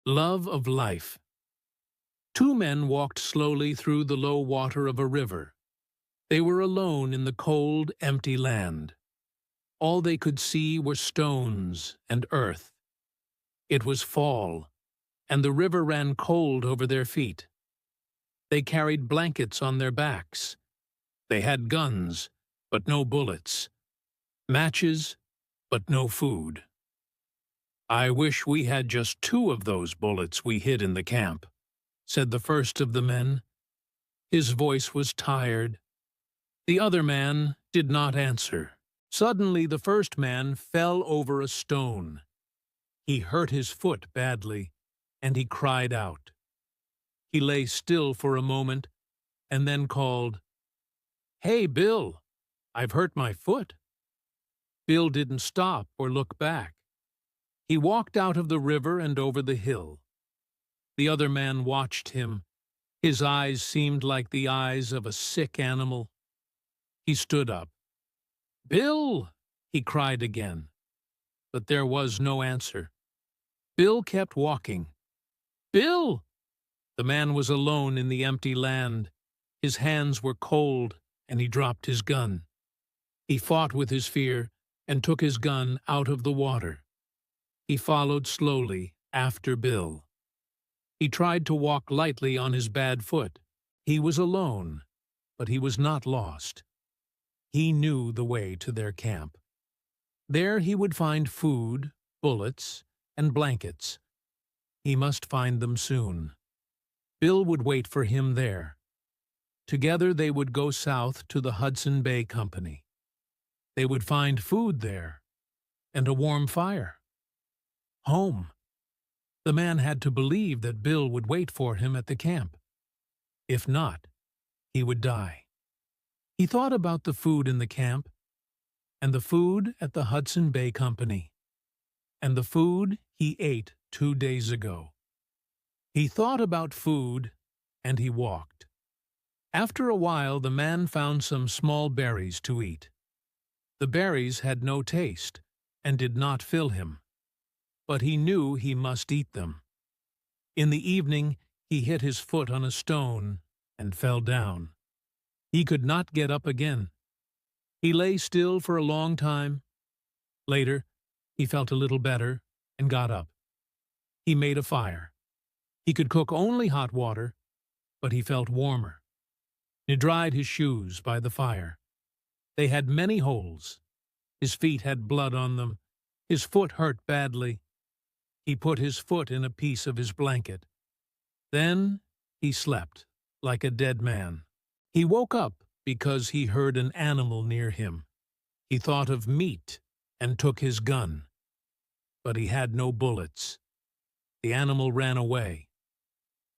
Love of life. Two men walked slowly through the low water of a river. They were alone in the cold, empty land. All they could see were stones and earth. It was fall, and the river ran cold over their feet. They carried blankets on their backs. They had guns, but no bullets. Matches, but no food. "I wish we had just 2 of those bullets we hid in the camp," said the first of the men. His voice was tired. The other man did not answer. Suddenly the first man fell over a stone. He hurt his foot badly, and he cried out. He lay still for a moment, and then called, "Hey, Bill, I've hurt my foot." Bill didn't stop or look back. He walked out of the river and over the hill. The other man watched him. His eyes seemed like the eyes of a sick animal. He stood up. "Bill!" he cried again. But there was no answer. Bill kept walking. "Bill!" The man was alone in the empty land. His hands were cold, and he dropped his gun. He fought with his fear and took his gun out of the water. He followed slowly after Bill. He tried to walk lightly on his bad foot. He was alone, but he was not lost. He knew the way to their camp. There he would find food, bullets, and blankets. He must find them soon. Bill would wait for him there. Together they would go south to the Hudson Bay Company. They would find food there, and a warm fire. Home. The man had to believe that Bill would wait for him at the camp. If not, he would die. He thought about the food in the camp, and the food at the Hudson Bay Company, and the food he ate 2 days ago. He thought about food, and he walked. After a while, the man found some small berries to eat. The berries had no taste, and did not fill him. But he knew he must eat them. In the evening, he hit his foot on a stone and fell down. He could not get up again. He lay still for a long time. Later, he felt a little better and got up. He made a fire. He could cook only hot water, but he felt warmer. He dried his shoes by the fire. They had many holes. His feet had blood on them. His foot hurt badly. He put his foot in a piece of his blanket. Then he slept like a dead man. He woke up because he heard an animal near him. He thought of meat and took his gun. But he had no bullets. The animal ran away.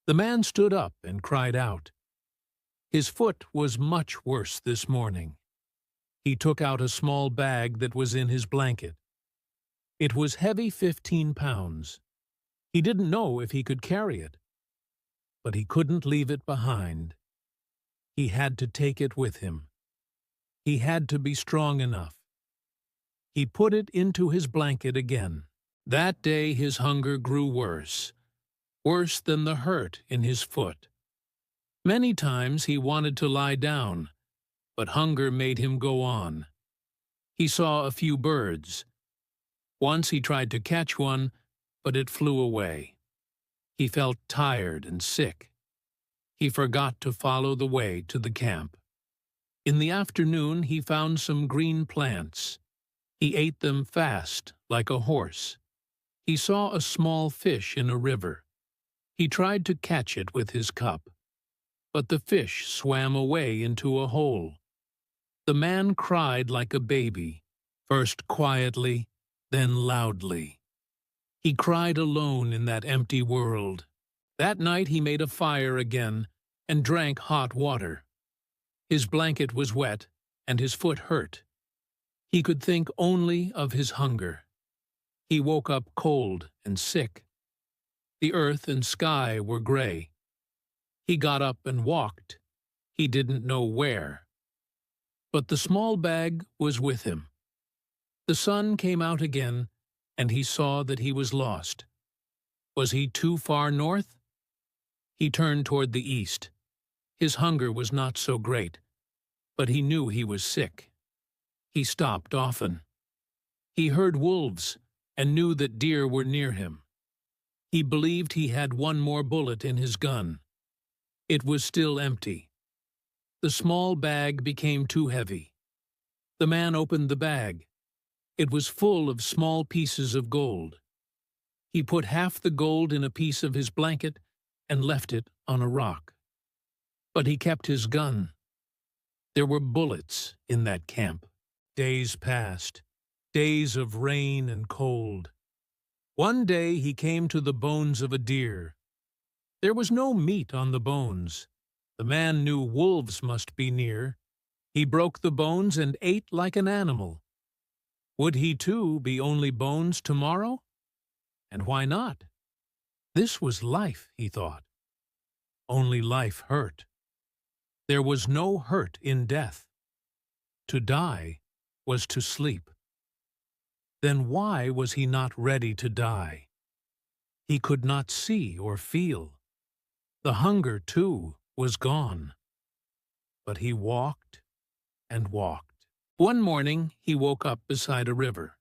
The man stood up and cried out. His foot was much worse this morning. He took out a small bag that was in his blanket. It was heavy 15 pounds. He didn't know if he could carry it. But he couldn't leave it behind. He had to take it with him. He had to be strong enough. He put it into his blanket again. That day his hunger grew worse than the hurt in his foot. Many times he wanted to lie down, but hunger made him go on. He saw a few birds. Once he tried to catch one, but it flew away. He felt tired and sick. He forgot to follow the way to the camp. In the afternoon he found some green plants. He ate them fast, like a horse. He saw a small fish in a river. He tried to catch it with his cup. But the fish swam away into a hole. The man cried like a baby, first quietly, then loudly. He cried alone in that empty world. That night he made a fire again and drank hot water. His blanket was wet and his foot hurt. He could think only of his hunger. He woke up cold and sick. The earth and sky were gray. He got up and walked. He didn't know where. But the small bag was with him. The sun came out again, and he saw that he was lost. Was he too far north? He turned toward the east. His hunger was not so great, but he knew he was sick. He stopped often. He heard wolves and knew that deer were near him. He believed he had one more bullet in his gun. It was still empty. The small bag became too heavy. The man opened the bag. It was full of small pieces of gold. He put half the gold in a piece of his blanket and left it on a rock. But he kept his gun. There were bullets in that camp. Days passed, days of rain and cold. One day he came to the bones of a deer. There was no meat on the bones. The man knew wolves must be near. He broke the bones and ate like an animal. Would he too be only bones tomorrow? And why not? This was life, he thought. Only life hurt. There was no hurt in death. To die was to sleep. Then why was he not ready to die? He could not see or feel. The hunger, too, was gone. But he walked and walked. One morning he woke up beside a river.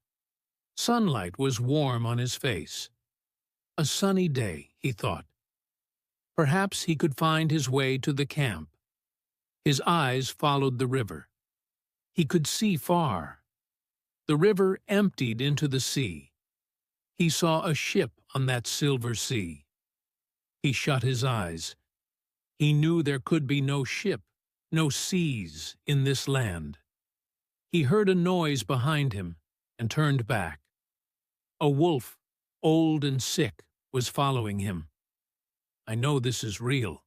Sunlight was warm on his face. A sunny day, he thought. Perhaps he could find his way to the camp. His eyes followed the river. He could see far. The river emptied into the sea. He saw a ship on that silver sea. He shut his eyes. He knew there could be no ship, no seas in this land. He heard a noise behind him and turned back. A wolf, old and sick, was following him. I know this is real,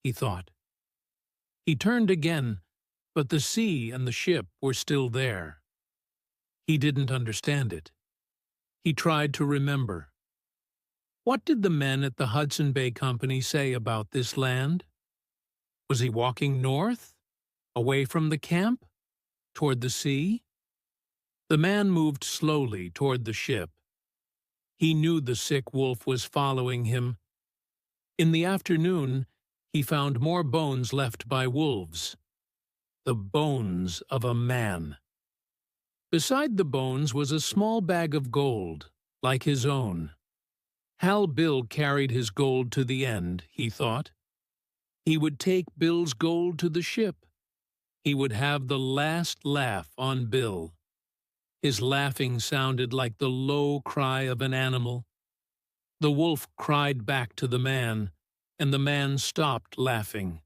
he thought. He turned again, but the sea and the ship were still there. He didn't understand it. He tried to remember. What did the men at the Hudson Bay Company say about this land? Was he walking north, away from the camp, toward the sea? The man moved slowly toward the ship. He knew the sick wolf was following him. In the afternoon, he found more bones left by wolves. The bones of a man. Beside the bones was a small bag of gold, like his own. Hal Bill carried his gold to the end, he thought. He would take Bill's gold to the ship. He would have the last laugh on Bill. His laughing sounded like the low cry of an animal. The wolf cried back to the man, and the man stopped laughing.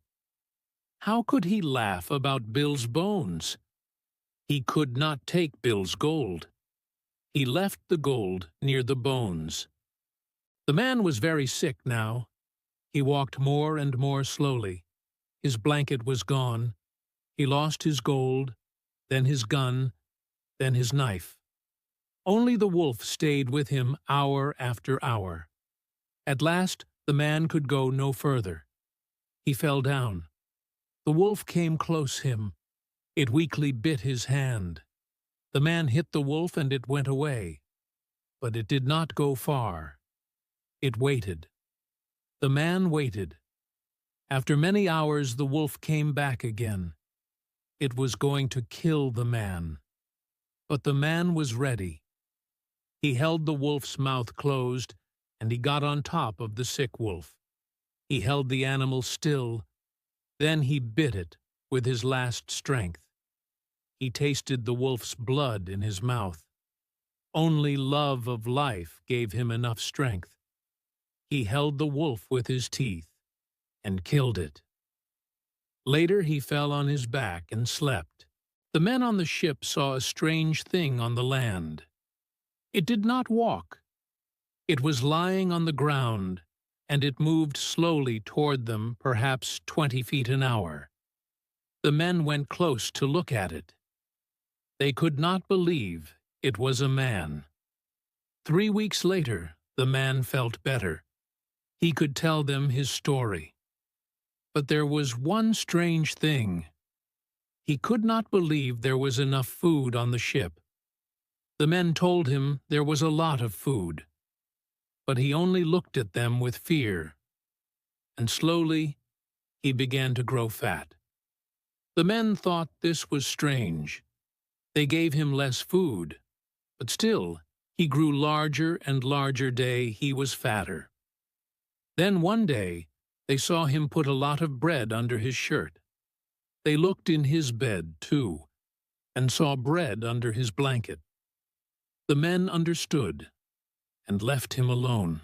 How could he laugh about Bill's bones? He could not take Bill's gold. He left the gold near the bones. The man was very sick now. He walked more and more slowly. His blanket was gone. He lost his gold, then his gun, then his knife. Only the wolf stayed with him hour after hour. At last, the man could go no further. He fell down. The wolf came close him. It weakly bit his hand. The man hit the wolf and it went away. But it did not go far. It waited. The man waited. After many hours, the wolf came back again. It was going to kill the man. But the man was ready. He held the wolf's mouth closed, and he got on top of the sick wolf. He held the animal still. Then he bit it with his last strength. He tasted the wolf's blood in his mouth. Only love of life gave him enough strength. He held the wolf with his teeth and killed it. Later he fell on his back and slept. The men on the ship saw a strange thing on the land. It did not walk. It was lying on the ground, and it moved slowly toward them, perhaps 20 feet an hour. The men went close to look at it. They could not believe it was a man. 3 weeks later, the man felt better. He could tell them his story. But there was one strange thing. He could not believe there was enough food on the ship. The men told him there was a lot of food. but he only looked at them with fear, and slowly he began to grow fat. The men thought this was strange. They gave him less food, but still he grew larger and larger day he was fatter. Then one day they saw him put a lot of bread under his shirt. They looked in his bed, too, and saw bread under his blanket. The men understood and left him alone.